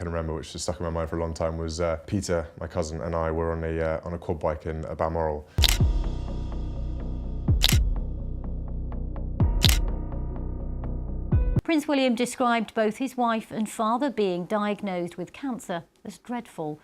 can remember, which has stuck in my mind for a long time, was Peter, my cousin, and I were on a quad bike in Balmoral. Prince William described both his wife and father being diagnosed with cancer as dreadful.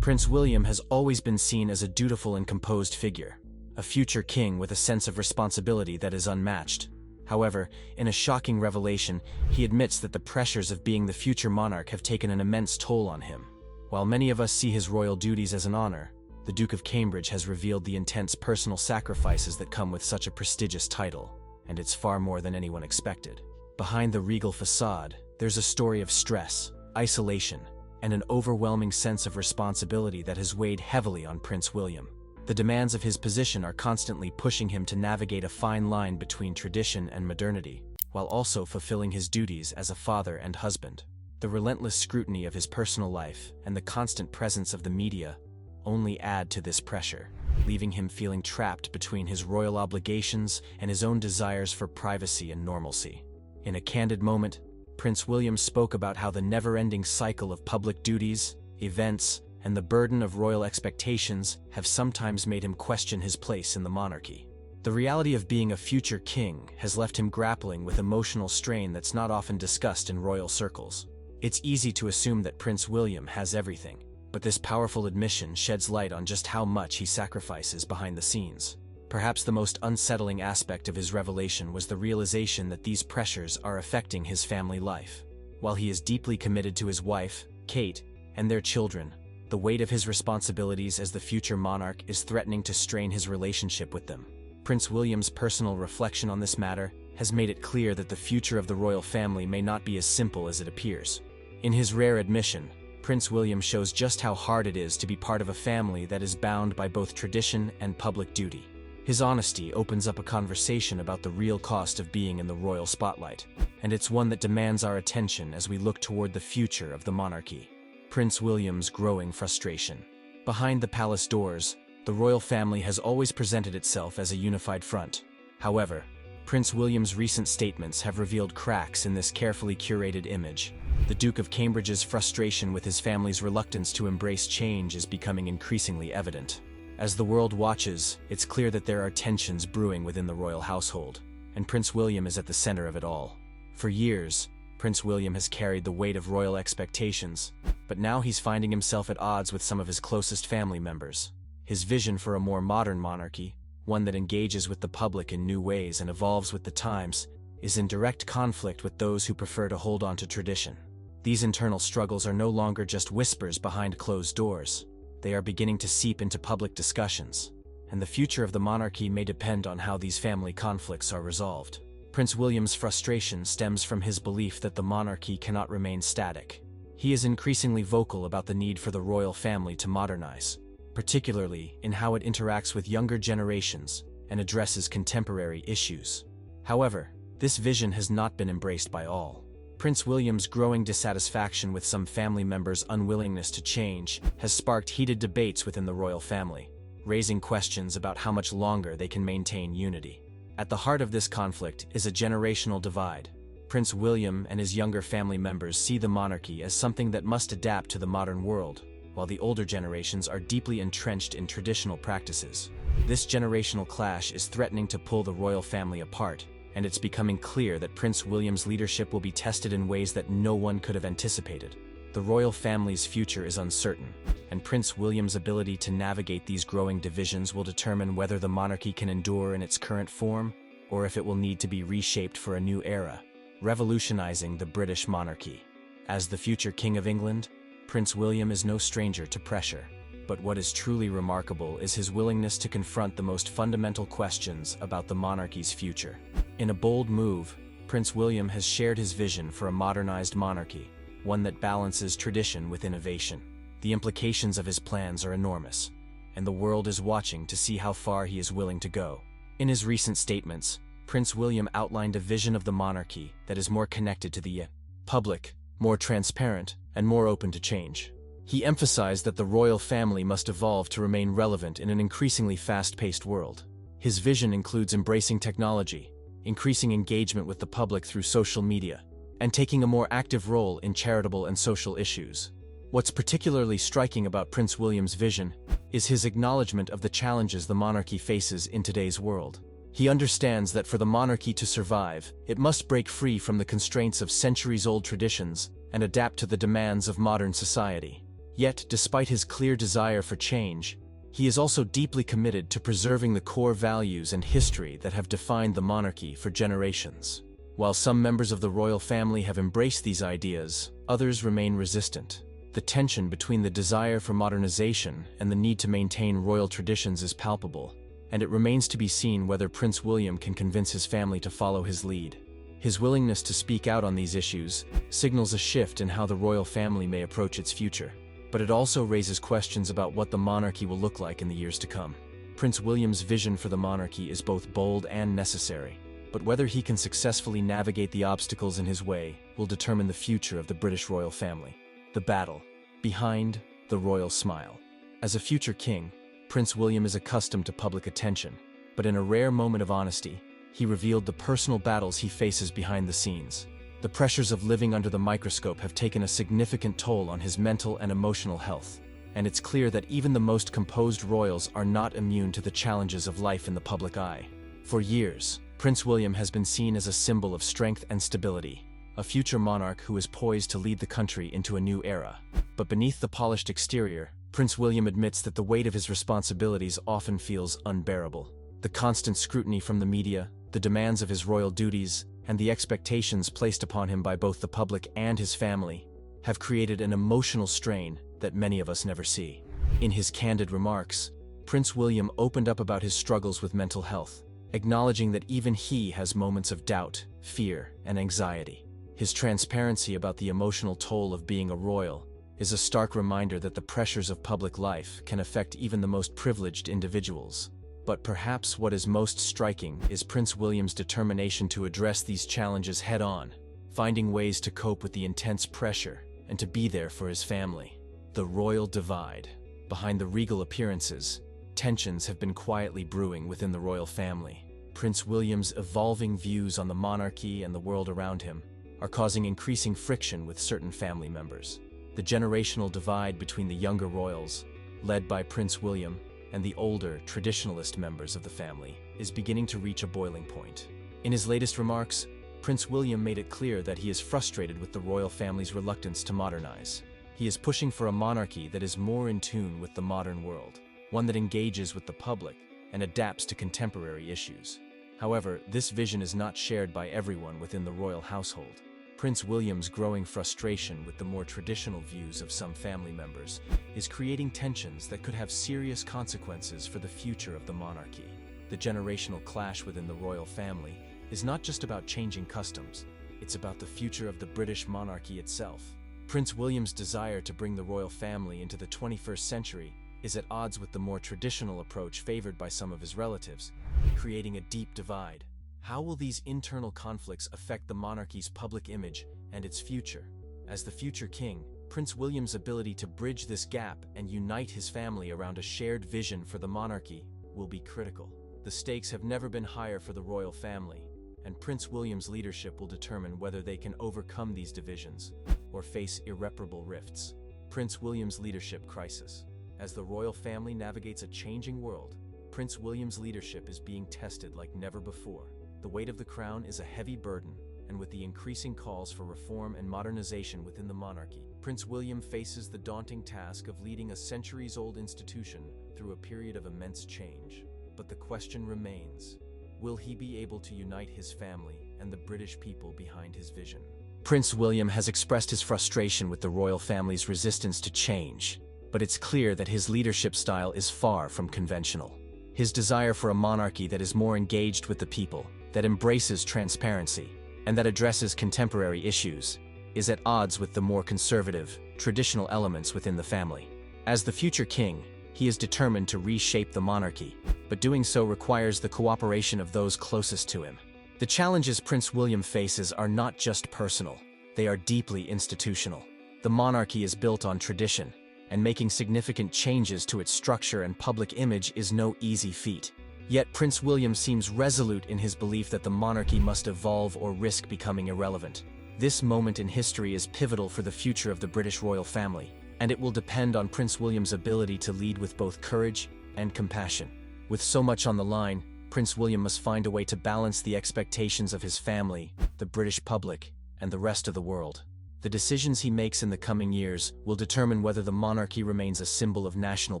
Prince William has always been seen as a dutiful and composed figure, a future king with a sense of responsibility that is unmatched. However, in a shocking revelation, he admits that the pressures of being the future monarch have taken an immense toll on him. While many of us see his royal duties as an honor, the Duke of Cambridge has revealed the intense personal sacrifices that come with such a prestigious title, and it's far more than anyone expected. Behind the regal facade, there's a story of stress, isolation, and an overwhelming sense of responsibility that has weighed heavily on Prince William. The demands of his position are constantly pushing him to navigate a fine line between tradition and modernity, while also fulfilling his duties as a father and husband. The relentless scrutiny of his personal life and the constant presence of the media only add to this pressure, leaving him feeling trapped between his royal obligations and his own desires for privacy and normalcy. In a candid moment, Prince William spoke about how the never-ending cycle of public duties, events, and the burden of royal expectations have sometimes made him question his place in the monarchy. The reality of being a future king has left him grappling with emotional strain that's not often discussed in royal circles. It's easy to assume that Prince William has everything, but this powerful admission sheds light on just how much he sacrifices behind the scenes. Perhaps the most unsettling aspect of his revelation was the realization that these pressures are affecting his family life. While he is deeply committed to his wife, Kate, and their children, the weight of his responsibilities as the future monarch is threatening to strain his relationship with them. Prince William's personal reflection on this matter has made it clear that the future of the royal family may not be as simple as it appears. In his rare admission, Prince William shows just how hard it is to be part of a family that is bound by both tradition and public duty. His honesty opens up a conversation about the real cost of being in the royal spotlight, and it's one that demands our attention as we look toward the future of the monarchy. Prince William's growing frustration. Behind the palace doors, the royal family has always presented itself as a unified front. However, Prince William's recent statements have revealed cracks in this carefully curated image. The Duke of Cambridge's frustration with his family's reluctance to embrace change is becoming increasingly evident. As the world watches, it's clear that there are tensions brewing within the royal household, and Prince William is at the center of it all. For years, Prince William has carried the weight of royal expectations, but now he's finding himself at odds with some of his closest family members. His vision for a more modern monarchy, one that engages with the public in new ways and evolves with the times, is in direct conflict with those who prefer to hold on to tradition. These internal struggles are no longer just whispers behind closed doors. They are beginning to seep into public discussions, and the future of the monarchy may depend on how these family conflicts are resolved. Prince William's frustration stems from his belief that the monarchy cannot remain static. He is increasingly vocal about the need for the royal family to modernize, particularly in how it interacts with younger generations and addresses contemporary issues. However, this vision has not been embraced by all. Prince William's growing dissatisfaction with some family members' unwillingness to change has sparked heated debates within the royal family, raising questions about how much longer they can maintain unity. At the heart of this conflict is a generational divide. Prince William and his younger family members see the monarchy as something that must adapt to the modern world, while the older generations are deeply entrenched in traditional practices. This generational clash is threatening to pull the royal family apart, and it's becoming clear that Prince William's leadership will be tested in ways that no one could have anticipated. The royal family's future is uncertain, and Prince William's ability to navigate these growing divisions will determine whether the monarchy can endure in its current form, or if it will need to be reshaped for a new era, revolutionizing the British monarchy. As the future King of England, Prince William is no stranger to pressure. But what is truly remarkable is his willingness to confront the most fundamental questions about the monarchy's future. In a bold move, Prince William has shared his vision for a modernized monarchy, one that balances tradition with innovation. The implications of his plans are enormous, and the world is watching to see how far he is willing to go. In his recent statements, Prince William outlined a vision of the monarchy that is more connected to the public, more transparent, and more open to change. He emphasized that the royal family must evolve to remain relevant in an increasingly fast-paced world. His vision includes embracing technology, increasing engagement with the public through social media, and taking a more active role in charitable and social issues. What's particularly striking about Prince William's vision is his acknowledgement of the challenges the monarchy faces in today's world. He understands that for the monarchy to survive, it must break free from the constraints of centuries-old traditions and adapt to the demands of modern society. Yet, despite his clear desire for change, he is also deeply committed to preserving the core values and history that have defined the monarchy for generations. While some members of the royal family have embraced these ideas, others remain resistant. The tension between the desire for modernization and the need to maintain royal traditions is palpable, and it remains to be seen whether Prince William can convince his family to follow his lead. His willingness to speak out on these issues signals a shift in how the royal family may approach its future, but it also raises questions about what the monarchy will look like in the years to come. Prince William's vision for the monarchy is both bold and necessary, but whether he can successfully navigate the obstacles in his way will determine the future of the British royal family. The battle behind the royal smile. As a future king, Prince William is accustomed to public attention, but in a rare moment of honesty, he revealed the personal battles he faces behind the scenes. The pressures of living under the microscope have taken a significant toll on his mental and emotional health, and it's clear that even the most composed royals are not immune to the challenges of life in the public eye. For years, Prince William has been seen as a symbol of strength and stability, a future monarch who is poised to lead the country into a new era. But beneath the polished exterior, Prince William admits that the weight of his responsibilities often feels unbearable. The constant scrutiny from the media, the demands of his royal duties, and the expectations placed upon him by both the public and his family have created an emotional strain that many of us never see. In his candid remarks, Prince William opened up about his struggles with mental health, acknowledging that even he has moments of doubt, fear, and anxiety. His transparency about the emotional toll of being a royal is a stark reminder that the pressures of public life can affect even the most privileged individuals. But perhaps what is most striking is Prince William's determination to address these challenges head-on, finding ways to cope with the intense pressure and to be there for his family. The royal divide. Behind the regal appearances, tensions have been quietly brewing within the royal family. Prince William's evolving views on the monarchy and the world around him are causing increasing friction with certain family members. The generational divide between the younger royals, led by Prince William, and the older, traditionalist members of the family, is beginning to reach a boiling point. In his latest remarks, Prince William made it clear that he is frustrated with the royal family's reluctance to modernize. He is pushing for a monarchy that is more in tune with the modern world, one that engages with the public and adapts to contemporary issues. However, this vision is not shared by everyone within the royal household. Prince William's growing frustration with the more traditional views of some family members is creating tensions that could have serious consequences for the future of the monarchy. The generational clash within the royal family is not just about changing customs, it's about the future of the British monarchy itself. Prince William's desire to bring the royal family into the 21st century is at odds with the more traditional approach favored by some of his relatives, creating a deep divide. How will these internal conflicts affect the monarchy's public image and its future? As the future king, Prince William's ability to bridge this gap and unite his family around a shared vision for the monarchy will be critical. The stakes have never been higher for the royal family, and Prince William's leadership will determine whether they can overcome these divisions or face irreparable rifts. Prince William's leadership crisis. As the royal family navigates a changing world, Prince William's leadership is being tested like never before. The weight of the crown is a heavy burden, and with the increasing calls for reform and modernization within the monarchy, Prince William faces the daunting task of leading a centuries-old institution through a period of immense change. But the question remains, will he be able to unite his family and the British people behind his vision? Prince William has expressed his frustration with the royal family's resistance to change, but it's clear that his leadership style is far from conventional. His desire for a monarchy that is more engaged with the people, that embraces transparency, and that addresses contemporary issues, is at odds with the more conservative, traditional elements within the family. As the future king, he is determined to reshape the monarchy, but doing so requires the cooperation of those closest to him. The challenges Prince William faces are not just personal, they are deeply institutional. The monarchy is built on tradition, and making significant changes to its structure and public image is no easy feat. Yet Prince William seems resolute in his belief that the monarchy must evolve or risk becoming irrelevant. This moment in history is pivotal for the future of the British royal family, and it will depend on Prince William's ability to lead with both courage and compassion. With so much on the line, Prince William must find a way to balance the expectations of his family, the British public, and the rest of the world. The decisions he makes in the coming years will determine whether the monarchy remains a symbol of national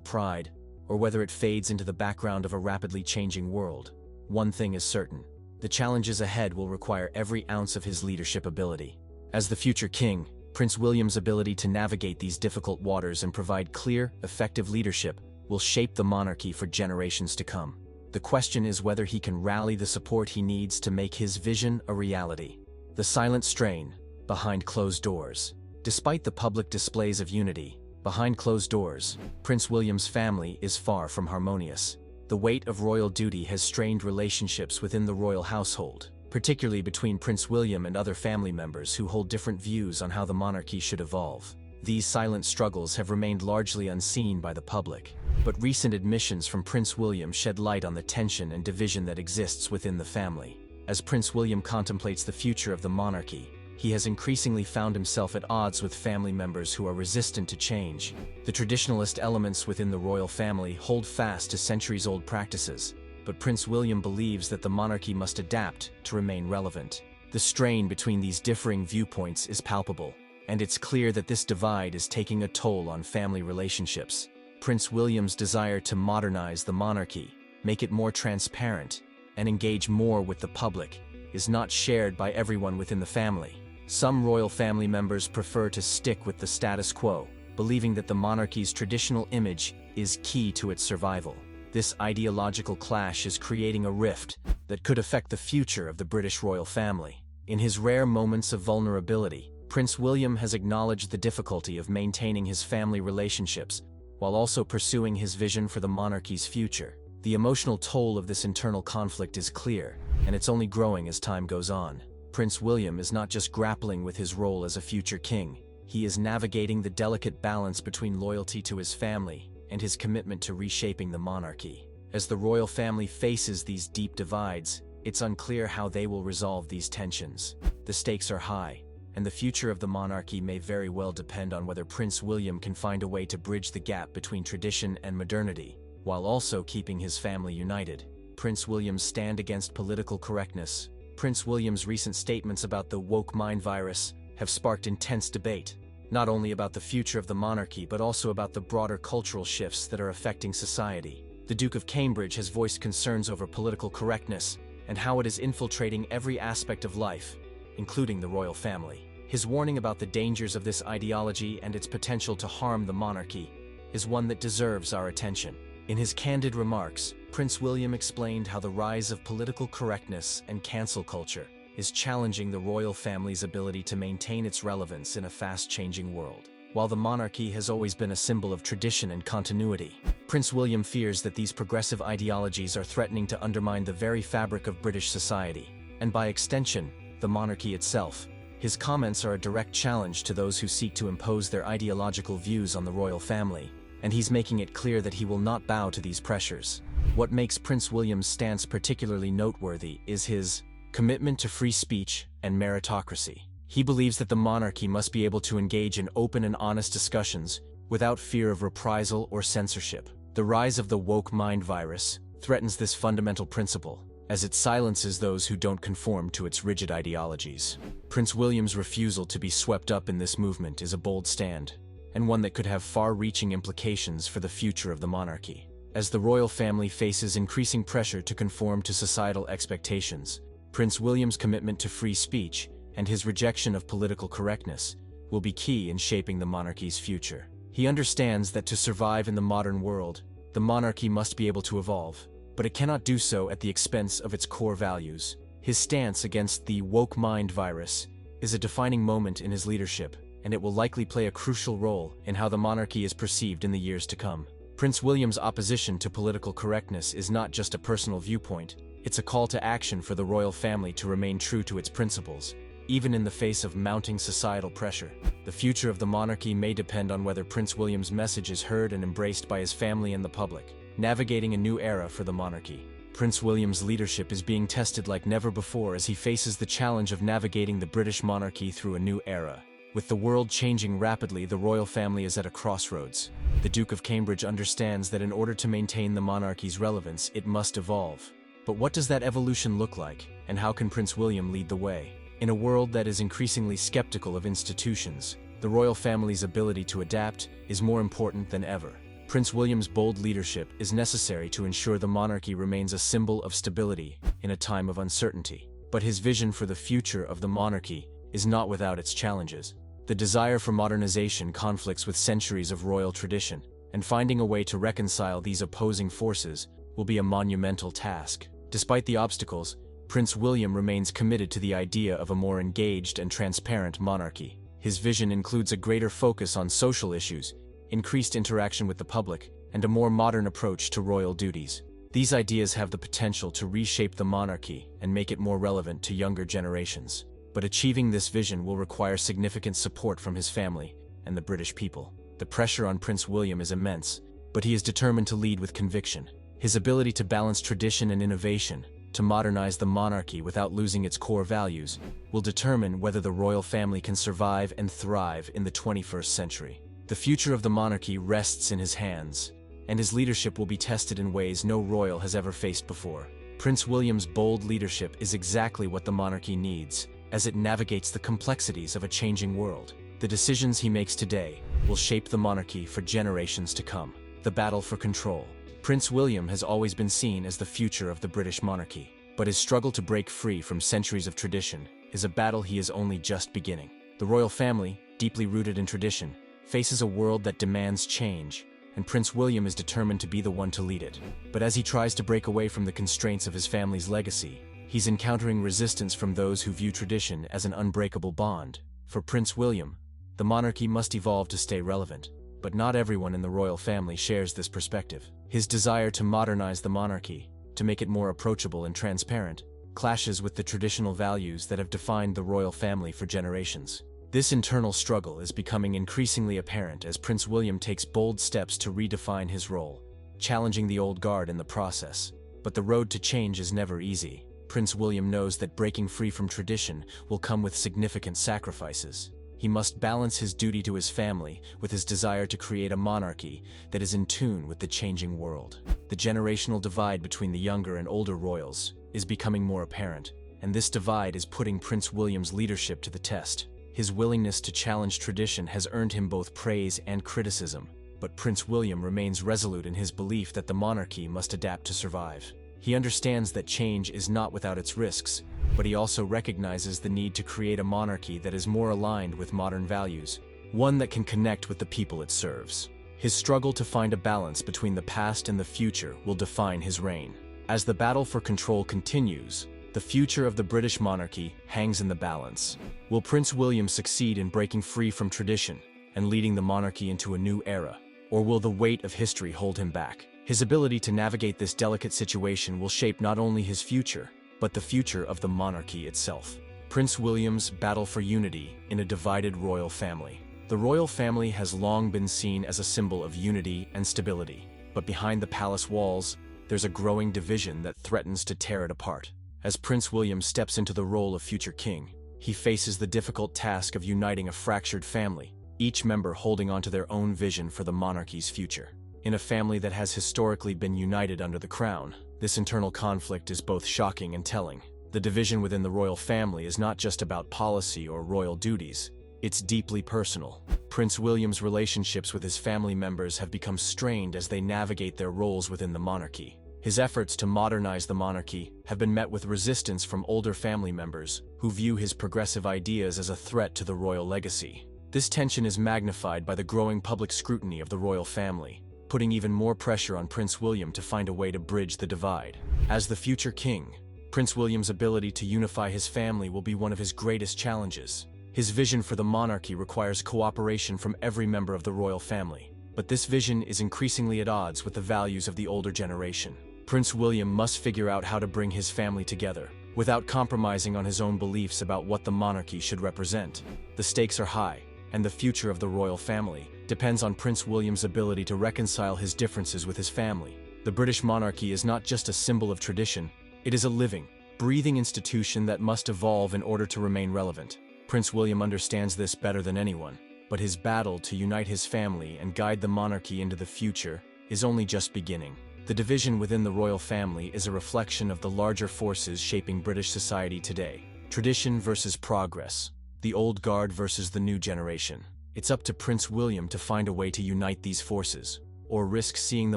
pride, or whether it fades into the background of a rapidly changing world. One thing is certain: the challenges ahead will require every ounce of his leadership ability. As the future king, Prince William's ability to navigate these difficult waters and provide clear, effective leadership will shape the monarchy for generations to come. The question is whether he can rally the support he needs to make his vision a reality. The silent strain, behind closed doors. Despite the public displays of unity, behind closed doors, Prince William's family is far from harmonious. The weight of royal duty has strained relationships within the royal household, particularly between Prince William and other family members who hold different views on how the monarchy should evolve. These silent struggles have remained largely unseen by the public, but recent admissions from Prince William shed light on the tension and division that exists within the family. As Prince William contemplates the future of the monarchy, he has increasingly found himself at odds with family members who are resistant to change. The traditionalist elements within the royal family hold fast to centuries-old practices, but Prince William believes that the monarchy must adapt to remain relevant. The strain between these differing viewpoints is palpable, and it's clear that this divide is taking a toll on family relationships. Prince William's desire to modernize the monarchy, make it more transparent, and engage more with the public is not shared by everyone within the family. Some royal family members prefer to stick with the status quo, believing that the monarchy's traditional image is key to its survival. This ideological clash is creating a rift that could affect the future of the British royal family. In his rare moments of vulnerability, Prince William has acknowledged the difficulty of maintaining his family relationships while also pursuing his vision for the monarchy's future. The emotional toll of this internal conflict is clear, and it's only growing as time goes on. Prince William is not just grappling with his role as a future king, he is navigating the delicate balance between loyalty to his family and his commitment to reshaping the monarchy. As the royal family faces these deep divides, it's unclear how they will resolve these tensions. The stakes are high, and the future of the monarchy may very well depend on whether Prince William can find a way to bridge the gap between tradition and modernity, while also keeping his family united. Prince William's stand against political correctness. Prince William's recent statements about the woke mind virus have sparked intense debate, not only about the future of the monarchy but also about the broader cultural shifts that are affecting society. The Duke of Cambridge has voiced concerns over political correctness and how it is infiltrating every aspect of life, including the royal family. His warning about the dangers of this ideology and its potential to harm the monarchy is one that deserves our attention. In his candid remarks, Prince William explained how the rise of political correctness and cancel culture is challenging the royal family's ability to maintain its relevance in a fast-changing world. While the monarchy has always been a symbol of tradition and continuity, Prince William fears that these progressive ideologies are threatening to undermine the very fabric of British society, and by extension, the monarchy itself. His comments are a direct challenge to those who seek to impose their ideological views on the royal family, and he's making it clear that he will not bow to these pressures. What makes Prince William's stance particularly noteworthy is his commitment to free speech and meritocracy. He believes that the monarchy must be able to engage in open and honest discussions without fear of reprisal or censorship. The rise of the woke mind virus threatens this fundamental principle, as it silences those who don't conform to its rigid ideologies. Prince William's refusal to be swept up in this movement is a bold stand, and one that could have far-reaching implications for the future of the monarchy. As the royal family faces increasing pressure to conform to societal expectations, Prince William's commitment to free speech and his rejection of political correctness will be key in shaping the monarchy's future. He understands that to survive in the modern world, the monarchy must be able to evolve, but it cannot do so at the expense of its core values. His stance against the woke mind virus is a defining moment in his leadership, and it will likely play a crucial role in how the monarchy is perceived in the years to come. Prince William's opposition to political correctness is not just a personal viewpoint, it's a call to action for the royal family to remain true to its principles, even in the face of mounting societal pressure. The future of the monarchy may depend on whether Prince William's message is heard and embraced by his family and the public. Navigating a new era for the monarchy. Prince William's leadership is being tested like never before as he faces the challenge of navigating the British monarchy through a new era. With the world changing rapidly, the royal family is at a crossroads. The Duke of Cambridge understands that in order to maintain the monarchy's relevance, it must evolve. But what does that evolution look like, and how can Prince William lead the way? In a world that is increasingly skeptical of institutions, the royal family's ability to adapt is more important than ever. Prince William's bold leadership is necessary to ensure the monarchy remains a symbol of stability in a time of uncertainty. But his vision for the future of the monarchy is not without its challenges. The desire for modernization conflicts with centuries of royal tradition, and finding a way to reconcile these opposing forces will be a monumental task. Despite the obstacles, Prince William remains committed to the idea of a more engaged and transparent monarchy. His vision includes a greater focus on social issues, increased interaction with the public, and a more modern approach to royal duties. These ideas have the potential to reshape the monarchy and make it more relevant to younger generations. But achieving this vision will require significant support from his family and the British people. The pressure on Prince William is immense, but he is determined to lead with conviction. His ability to balance tradition and innovation, to modernize the monarchy without losing its core values, will determine whether the royal family can survive and thrive in the 21st century. The future of the monarchy rests in his hands, and his leadership will be tested in ways no royal has ever faced before. Prince William's bold leadership is exactly what the monarchy needs, as it navigates the complexities of a changing world. The decisions he makes today will shape the monarchy for generations to come. The battle for control. Prince William has always been seen as the future of the British monarchy, but his struggle to break free from centuries of tradition is a battle he is only just beginning. The royal family, deeply rooted in tradition, faces a world that demands change, and Prince William is determined to be the one to lead it. But as he tries to break away from the constraints of his family's legacy, he's encountering resistance from those who view tradition as an unbreakable bond. For Prince William, the monarchy must evolve to stay relevant, but not everyone in the royal family shares this perspective. His desire to modernize the monarchy, to make it more approachable and transparent, clashes with the traditional values that have defined the royal family for generations. This internal struggle is becoming increasingly apparent as Prince William takes bold steps to redefine his role, challenging the old guard in the process. But the road to change is never easy. Prince William knows that breaking free from tradition will come with significant sacrifices. He must balance his duty to his family with his desire to create a monarchy that is in tune with the changing world. The generational divide between the younger and older royals is becoming more apparent, and this divide is putting Prince William's leadership to the test. His willingness to challenge tradition has earned him both praise and criticism, but Prince William remains resolute in his belief that the monarchy must adapt to survive. He understands that change is not without its risks, but he also recognizes the need to create a monarchy that is more aligned with modern values, one that can connect with the people it serves. His struggle to find a balance between the past and the future will define his reign. As the battle for control continues, the future of the British monarchy hangs in the balance. Will Prince William succeed in breaking free from tradition and leading the monarchy into a new era, or will the weight of history hold him back? His ability to navigate this delicate situation will shape not only his future, but the future of the monarchy itself. Prince William's battle for unity in a divided royal family. The royal family has long been seen as a symbol of unity and stability, but behind the palace walls, there's a growing division that threatens to tear it apart. As Prince William steps into the role of future king, he faces the difficult task of uniting a fractured family, each member holding onto their own vision for the monarchy's future. In a family that has historically been united under the crown, this internal conflict is both shocking and telling. The division within the royal family is not just about policy or royal duties, it's deeply personal. Prince William's relationships with his family members have become strained as they navigate their roles within the monarchy. His efforts to modernize the monarchy have been met with resistance from older family members who view his progressive ideas as a threat to the royal legacy. This tension is magnified by the growing public scrutiny of the royal family, putting even more pressure on Prince William to find a way to bridge the divide. As the future king, Prince William's ability to unify his family will be one of his greatest challenges. His vision for the monarchy requires cooperation from every member of the royal family, but this vision is increasingly at odds with the values of the older generation. Prince William must figure out how to bring his family together, without compromising on his own beliefs about what the monarchy should represent. The stakes are high, and the future of the royal family depends on Prince William's ability to reconcile his differences with his family. The British monarchy is not just a symbol of tradition, it is a living, breathing institution that must evolve in order to remain relevant. Prince William understands this better than anyone, but his battle to unite his family and guide the monarchy into the future is only just beginning. The division within the royal family is a reflection of the larger forces shaping British society today. Tradition versus progress, the old guard versus the new generation. It's up to Prince William to find a way to unite these forces, or risk seeing the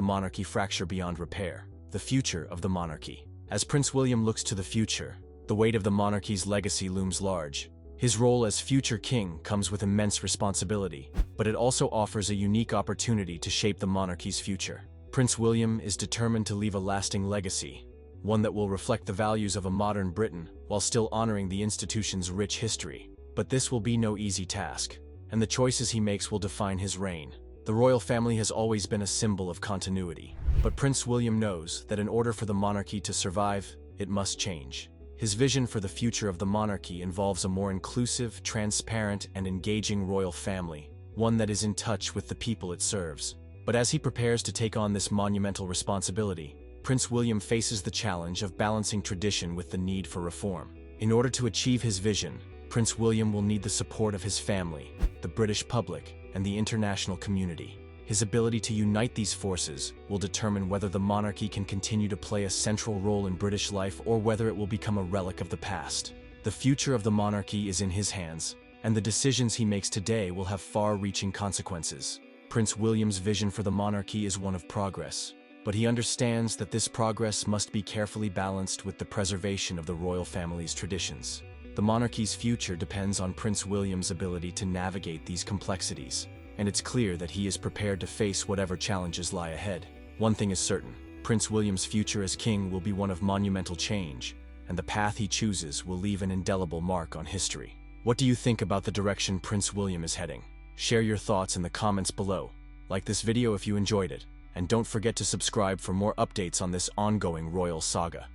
monarchy fracture beyond repair. The future of the monarchy. As Prince William looks to the future, the weight of the monarchy's legacy looms large. His role as future king comes with immense responsibility, but it also offers a unique opportunity to shape the monarchy's future. Prince William is determined to leave a lasting legacy, one that will reflect the values of a modern Britain while still honoring the institution's rich history. But this will be no easy task, and the choices he makes will define his reign. The royal family has always been a symbol of continuity, but Prince William knows that in order for the monarchy to survive, it must change. His vision for the future of the monarchy involves a more inclusive, transparent, and engaging royal family, one that is in touch with the people it serves. But as he prepares to take on this monumental responsibility, Prince William faces the challenge of balancing tradition with the need for reform. In order to achieve his vision, Prince William will need the support of his family, the British public, and the international community. His ability to unite these forces will determine whether the monarchy can continue to play a central role in British life or whether it will become a relic of the past. The future of the monarchy is in his hands, and the decisions he makes today will have far-reaching consequences. Prince William's vision for the monarchy is one of progress, but he understands that this progress must be carefully balanced with the preservation of the royal family's traditions. The monarchy's future depends on Prince William's ability to navigate these complexities, and it's clear that he is prepared to face whatever challenges lie ahead. One thing is certain, Prince William's future as king will be one of monumental change, and the path he chooses will leave an indelible mark on history. What do you think about the direction Prince William is heading? Share your thoughts in the comments below. Like this video if you enjoyed it, and don't forget to subscribe for more updates on this ongoing royal saga.